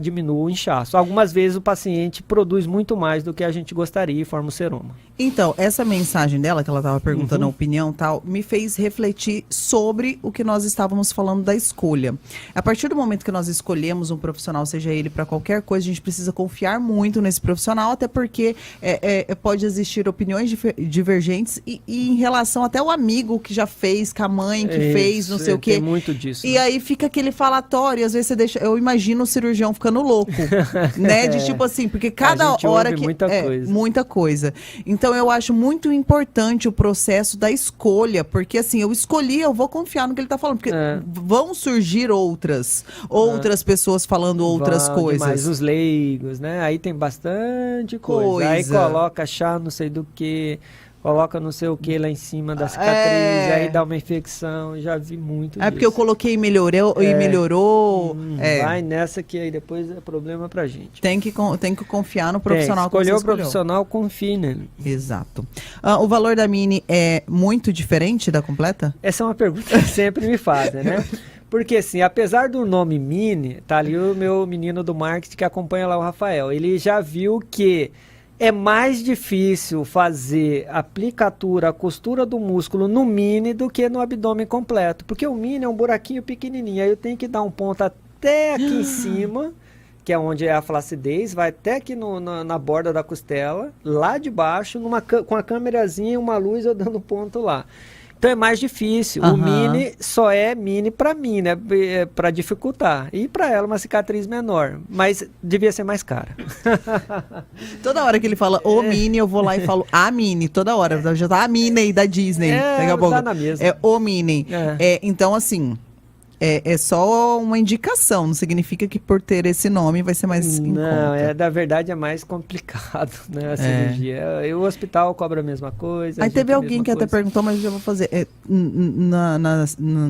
diminua o inchaço. Algumas vezes o paciente produz muito mais do que a gente gostaria e forma o seroma. Então, essa mensagem dela, que ela estava perguntando a opinião e tal, me fez refletir sobre o que nós estávamos falando da escolha. A partir do momento que nós escolhemos um profissional, seja ele para qualquer coisa, a gente precisa confiar muito nesse profissional, até porque pode existir opiniões divergentes e em relação até o amigo que já fez, com a mãe que fez, não sei o quê. Tem muito disso. E aí fica aquele falatório, às vezes você eu imagino o cirurgião ficando louco, né? De tipo assim, porque cada hora que muita coisa. Então eu acho muito importante o processo da escolha, porque assim, eu vou confiar no que ele tá falando, porque vão surgir outras pessoas falando outras coisas. Mas os leigos, né? Aí tem bastante coisa. Aí coloca chá não sei do que, coloca não sei o que lá em cima da cicatriz, aí dá uma infecção, já vi muito disso. Porque eu coloquei e melhorou. Vai nessa que aí depois é problema pra gente. Tem que confiar no profissional que você escolheu. Escolheu o profissional, confie nele. Exato. O valor da Mini é muito diferente da completa? Essa é uma pergunta que sempre me fazem, né? Porque assim, apesar do nome Mini, tá ali o meu menino do marketing que acompanha lá, o Rafael, ele já viu que é mais difícil fazer a aplicatura, a costura do músculo no mini do que no abdômen completo. Porque o mini é um buraquinho pequenininho, aí eu tenho que dar um ponto até aqui em cima, que é onde é a flacidez, vai até aqui na borda da costela, lá de baixo, com a câmerazinha e uma luz eu dando ponto lá. Então é mais difícil. O mini só é mini para mim, né? Para dificultar. E para ela uma cicatriz menor. Mas devia ser mais cara. Toda hora que ele fala o mini, eu vou lá e falo a mini. Toda hora. Já tá a mini da Disney. Daqui a pouco. Tá na mesma. É o mini. Então, assim... É só uma indicação, não significa que por ter esse nome vai ser mais em conta. Da verdade é mais complicado, né, a cirurgia. O hospital cobra a mesma coisa. Aí teve alguém que até perguntou, mas eu já vou fazer.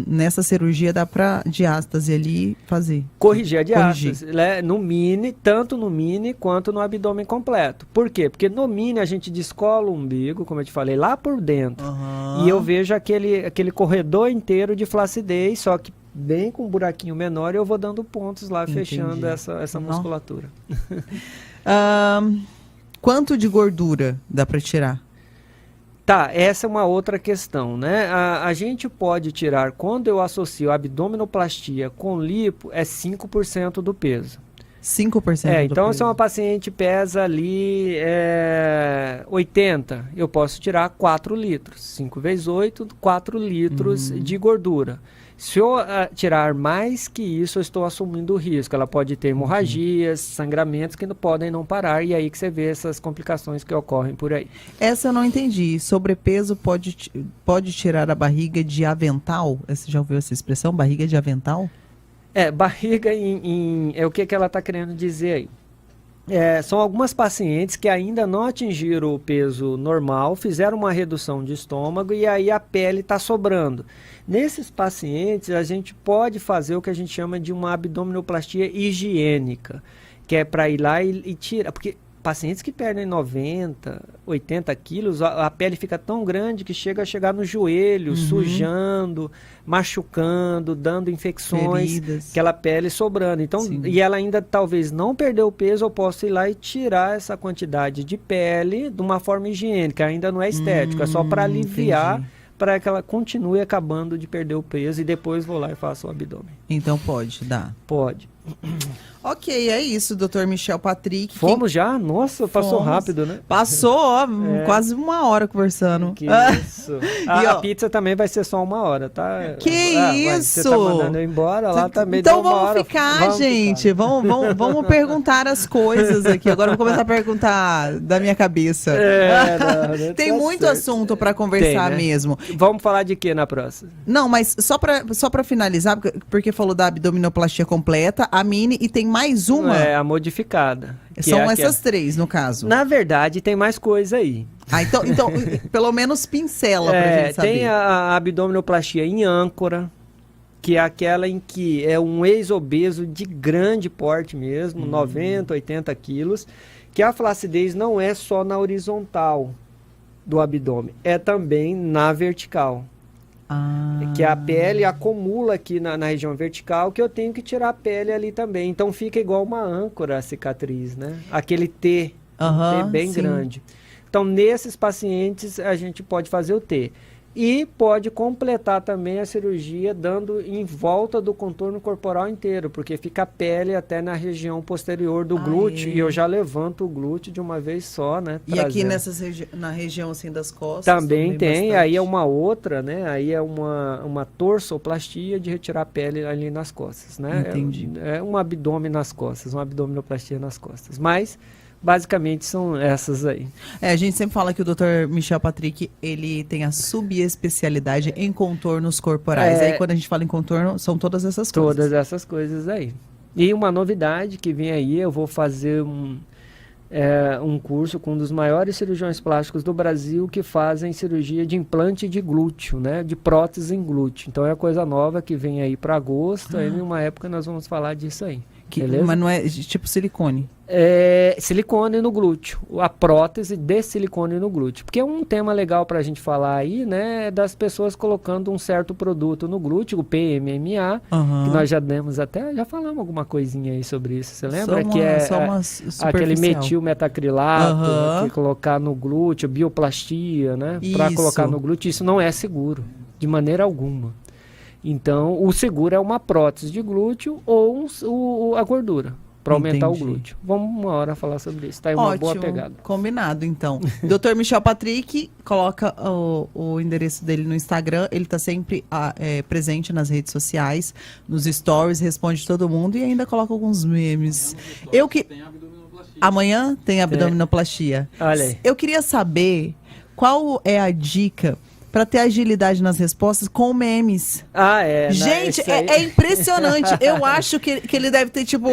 Nessa cirurgia dá pra diástase ali fazer? Corrigir a diástase, né, no mini, tanto no mini quanto no abdômen completo. Por quê? Porque no mini a gente descola o umbigo, como eu te falei, lá por dentro. E eu vejo aquele corredor inteiro de flacidez, só que bem com um buraquinho menor, e eu vou dando pontos lá, fechando essa musculatura. Quanto de gordura dá para tirar? Tá, essa é uma outra questão, né? A gente pode tirar, quando eu associo abdominoplastia com lipo, é 5% do peso. 5% então peso. Se uma paciente pesa ali 80, eu posso tirar 4 litros. 5 vezes 8, 4 litros de gordura. Se eu tirar mais que isso, eu estou assumindo o risco. Ela pode ter hemorragias, sangramentos que podem não parar, e aí que você vê essas complicações que ocorrem por aí. Essa eu não entendi. Sobrepeso pode tirar a barriga de avental? Você já ouviu essa expressão, barriga de avental? Barriga é o que ela está querendo dizer aí. São algumas pacientes que ainda não atingiram o peso normal, fizeram uma redução de estômago e aí a pele está sobrando. Nesses pacientes, a gente pode fazer o que a gente chama de uma abdominoplastia higiênica, que é para ir lá e tirar, porque pacientes que perdem 90, 80 quilos, a pele fica tão grande que chega a chegar no joelho, sujando, machucando, dando infecções, feridas. Aquela pele sobrando. Então, e ela ainda talvez não perdeu o peso, eu posso ir lá e tirar essa quantidade de pele de uma forma higiênica. Ainda não é estético, é só para aliviar, para que ela continue acabando de perder o peso, e depois vou lá e faço o abdômen. Então pode, dá. Pode. Ok, é isso, Dr. Michel Patrick. Fomos já? Nossa, passou rápido, né? Passou, quase uma hora conversando. Que isso. A pizza também vai ser só 1 hora, tá? Que isso? Você tá mandando eu embora, lá também então deu 1 hora. Vamos gente. Vamos perguntar as coisas aqui. Agora eu vou começar a perguntar da minha cabeça. Tem muito assunto para conversar mesmo. Vamos falar de que na próxima? Não, mas só para finalizar, porque falou da abdominoplastia completa, a mini, e tem mais uma. A modificada. São essas 3, no caso. Na verdade, tem mais coisa aí. Então pelo menos pincela pra gente saber. Tem a abdominoplastia em âncora, que é aquela em que é um ex-obeso de grande porte mesmo, 90, 80 quilos, que a flacidez não é só na horizontal do abdômen, é também na vertical. Que a pele acumula aqui na região vertical, que eu tenho que tirar a pele ali também. Então fica igual uma âncora a cicatriz, né? Aquele T, T bem grande. Então nesses pacientes a gente pode fazer o T. E pode completar também a cirurgia dando em volta do contorno corporal inteiro, porque fica a pele até na região posterior do glúteo, e eu já levanto o glúteo de uma vez só, né? E aqui na região assim das costas? Também tem, bastante. aí é uma outra, né? Aí é uma torsoplastia de retirar a pele ali nas costas, né? Entendi. É um abdômen nas costas, uma abdominoplastia nas costas, mas basicamente são essas aí. A gente sempre fala que o Dr. Michel Patrick, ele tem a subespecialidade em contornos corporais. Aí quando a gente fala em contorno, são todas essas coisas. Todas essas coisas aí. E uma novidade que vem aí, eu vou fazer um curso com um dos maiores cirurgiões plásticos do Brasil que fazem cirurgia de implante de glúteo, né? De prótese em glúteo. Então é coisa nova que vem aí para agosto, aí em uma época nós vamos falar disso aí. Mas não é tipo silicone? É silicone no glúteo, a prótese de silicone no glúteo. Porque é um tema legal para a gente falar aí, né? Das pessoas colocando um certo produto no glúteo, o PMMA, que nós já demos até, já falamos alguma coisinha aí sobre isso, você lembra? Aquele metilmetacrilato, que colocar no glúteo, bioplastia, né? Para colocar no glúteo, isso não é seguro, de maneira alguma. Então, o seguro é uma prótese de glúteo ou a gordura, para aumentar o glúteo. Vamos uma hora falar sobre isso. Tá aí uma boa pegada. Combinado, então. Dr. Michel Patrick, coloca o endereço dele no Instagram. Ele está sempre presente nas redes sociais, nos stories, responde todo mundo e ainda coloca alguns memes. Amanhã tem abdominoplastia. Olha aí. Eu queria saber qual é a dica para ter agilidade nas respostas com memes. Gente, é impressionante. Eu acho que ele deve ter, tipo,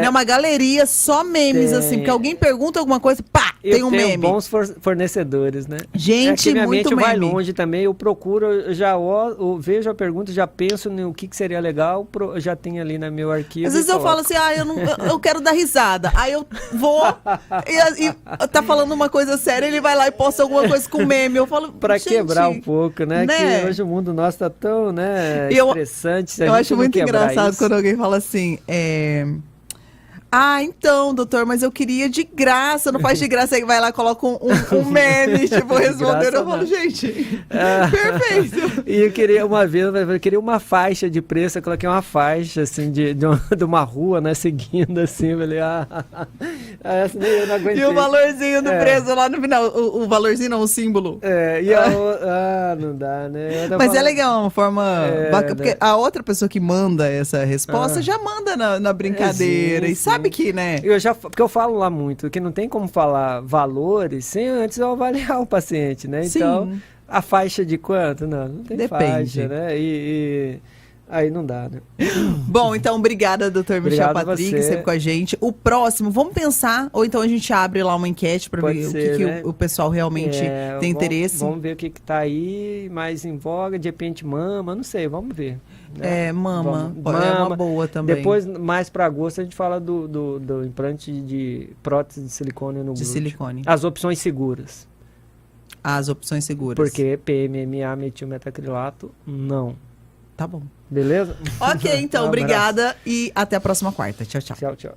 uma galeria só memes, assim. Porque alguém pergunta alguma coisa, pá, tem um meme. Bons fornecedores, né? Gente, minha muito mente meme. vai longe também. Eu procuro, eu vejo a pergunta, já penso no que seria legal, já tenho ali no meu arquivo. Às vezes eu falo assim, eu quero dar risada. Aí eu vou e tá falando uma coisa séria, ele vai lá e posta alguma coisa com meme. Eu falo, pra quebrar um pouco, né? Que hoje o mundo nosso tá tão, né, estressante. Eu acho muito engraçado quando alguém fala assim, então, doutor, mas eu queria de graça, não faz de graça, aí vai lá e coloca um meme, tipo, respondendo, eu falo, gente, perfeito. E eu queria uma faixa de preço, eu coloquei uma faixa, assim, de uma rua, né, seguindo, assim, eu falei, essa nem eu não aguentei. E o valorzinho do preço lá no final, o valorzinho não, o símbolo. Não dá, né? Mas é legal, uma forma bacana, porque a outra pessoa que manda essa resposta já manda na brincadeira, e sabe que, né? Porque eu falo lá muito, que não tem como falar valores sem antes eu avaliar o paciente, né? Então, a faixa de quanto? Não tem faixa, né? Aí não dá, né? Bom, então, obrigada, Dr. Michel Patrick, sempre com a gente. O próximo, vamos pensar, ou então a gente abre lá uma enquete para ver o que o pessoal realmente tem interesse. Vamos ver o que tá aí mais em voga, de repente mama, não sei, vamos ver. Mama é uma boa também. Depois, mais para agosto, a gente fala do implante de prótese de silicone no glúteo. Silicone. As opções seguras. As opções seguras. Porque PMMA, metilmetacrilato, não. Tá bom. Beleza? Ok, então, obrigada e até a próxima quarta. Tchau, tchau. Tchau, tchau.